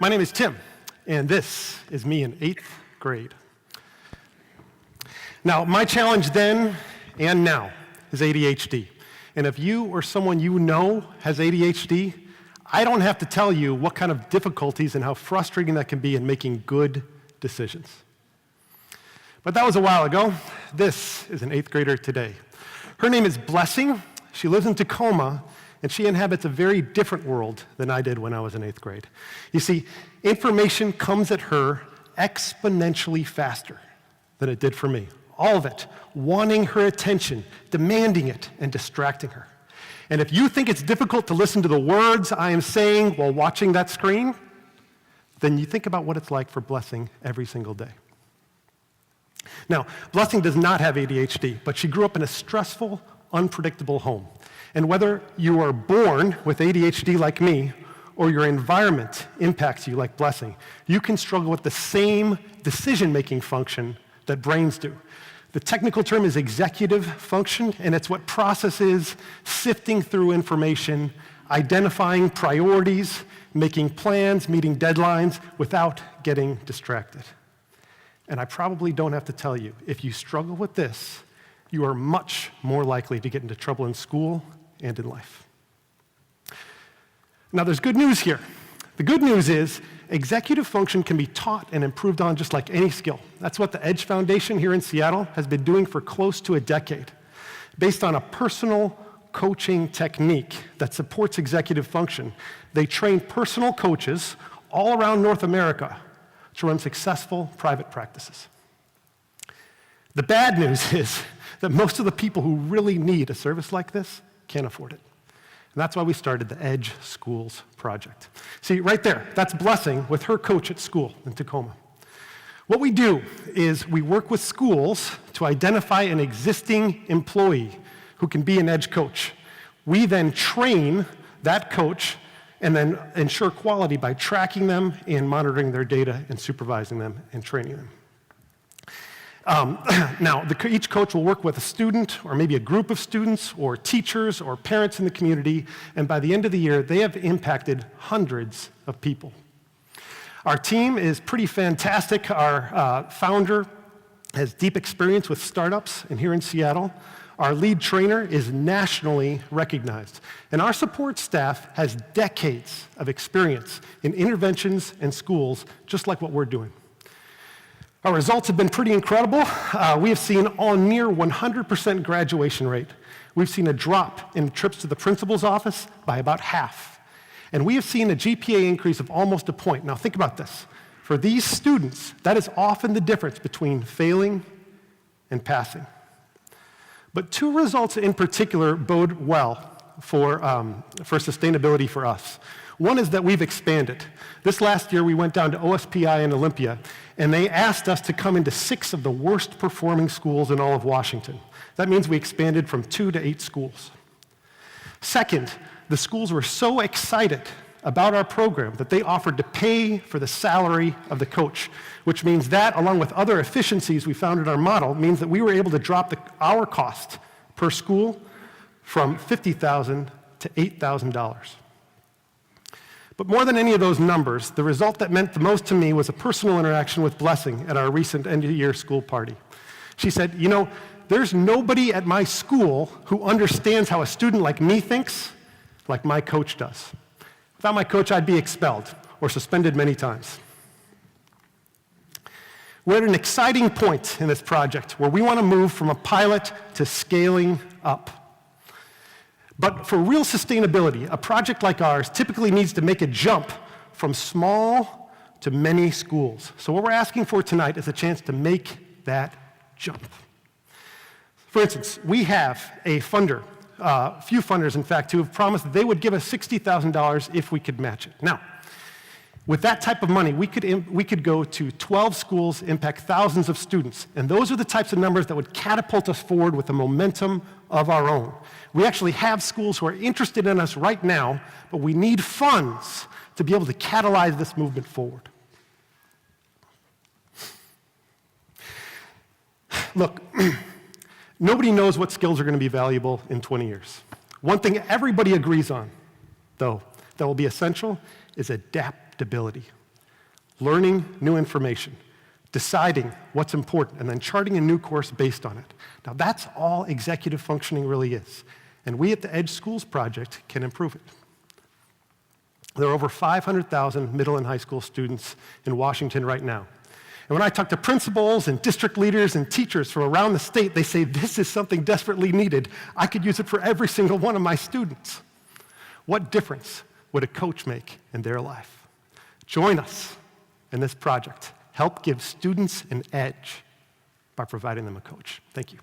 My name is Tim, and this is me in 8th grade. Now, my challenge then and now is ADHD. And if you or someone you know has ADHD, I don't have to tell you what kind of difficulties and how frustrating that can be in making good decisions. But that was a while ago. This is an 8th grader today. Her name is Blessing. She lives in Tacoma, and she inhabits a very different world than I did when I was in 8th grade. You see, information comes at her exponentially faster than it did for me. All of it, wanting her attention, demanding it, and distracting her. And if you think it's difficult to listen to the words I am saying while watching that screen, then you think about what it's like for Blessing every single day. Now, Blessing does not have ADHD, but she grew up in a stressful, unpredictable home. And whether you are born with ADHD like me, or your environment impacts you like Blessing, you can struggle with the same decision-making function that brains do. The technical term is executive function, and it's what processes sifting through information, identifying priorities, making plans, meeting deadlines without getting distracted. And I probably don't have to tell you, if you struggle with this, you are much more likely to get into trouble in school and in life. Now, there's good news here. The good news is executive function can be taught and improved on just like any skill. That's what the EDGE Foundation here in Seattle has been doing for close to a decade, based on a personal coaching technique that supports executive function. They train personal coaches all around North America to run successful private practices. The bad news is that most of the people who really need a service like this can't afford it. And that's why we started the EDGE Schools Project. See, right there, that's Blessing with her coach at school in Tacoma. What we do is we work with schools to identify an existing employee who can be an EDGE coach. We then train that coach and then ensure quality by tracking them and monitoring their data and supervising them and training them. Now, each coach will work with a student or maybe a group of students or teachers or parents in the community, and by the end of the year, they have impacted hundreds of people. Our team is pretty fantastic. Our founder has deep experience with startups, and here in Seattle, our lead trainer is nationally recognized. And our support staff has decades of experience in interventions and schools, just like what we're doing. Our results have been pretty incredible. We have seen a near 100% graduation rate. We've seen a drop in trips to the principal's office by about half. And we have seen a GPA increase of almost a point. Now think about this. For these students, that is often the difference between failing and passing. But two results in particular bode well for sustainability for us. One is that we've expanded. This last year, we went down to OSPI in Olympia, and they asked us to come into 6 of the worst performing schools in all of Washington. That means we expanded from 2 to 8 schools. Second, the schools were so excited about our program that they offered to pay for the salary of the coach, which means that, along with other efficiencies we found in our model, means that we were able to drop our cost per school from $50,000 to $8,000. But more than any of those numbers, the result that meant the most to me was a personal interaction with Blessing at our recent end-of-the-year school party. She said, you know, there's nobody at my school who understands how a student like me thinks like my coach does. Without my coach, I'd be expelled or suspended many times. We're at an exciting point in this project where we want to move from a pilot to scaling up. But for real sustainability, a project like ours typically needs to make a jump from small to many schools. So what we're asking for tonight is a chance to make that jump. For instance, we have a funder, a few funders, in fact, who have promised that they would give us $60,000 if we could match it. Now, with that type of money, we could go to 12 schools, impact thousands of students, and those are the types of numbers that would catapult us forward with a momentum of our own. We actually have schools who are interested in us right now, but we need funds to be able to catalyze this movement forward. Look, nobody knows what skills are going to be valuable in 20 years. One thing everybody agrees on, though, that will be essential is adaptability. learning new information, deciding what's important, and then charting a new course based on it. Now, that's all executive functioning really is. And we at the Edge Schools Project can improve it. There are over 500,000 middle and high school students in Washington right now. And when I talk to principals and district leaders and teachers from around the state, they say, this is something desperately needed. I could use it for every single one of my students. What difference would a coach make in their life? Join us in this project. Help give students an edge by providing them a coach. Thank you.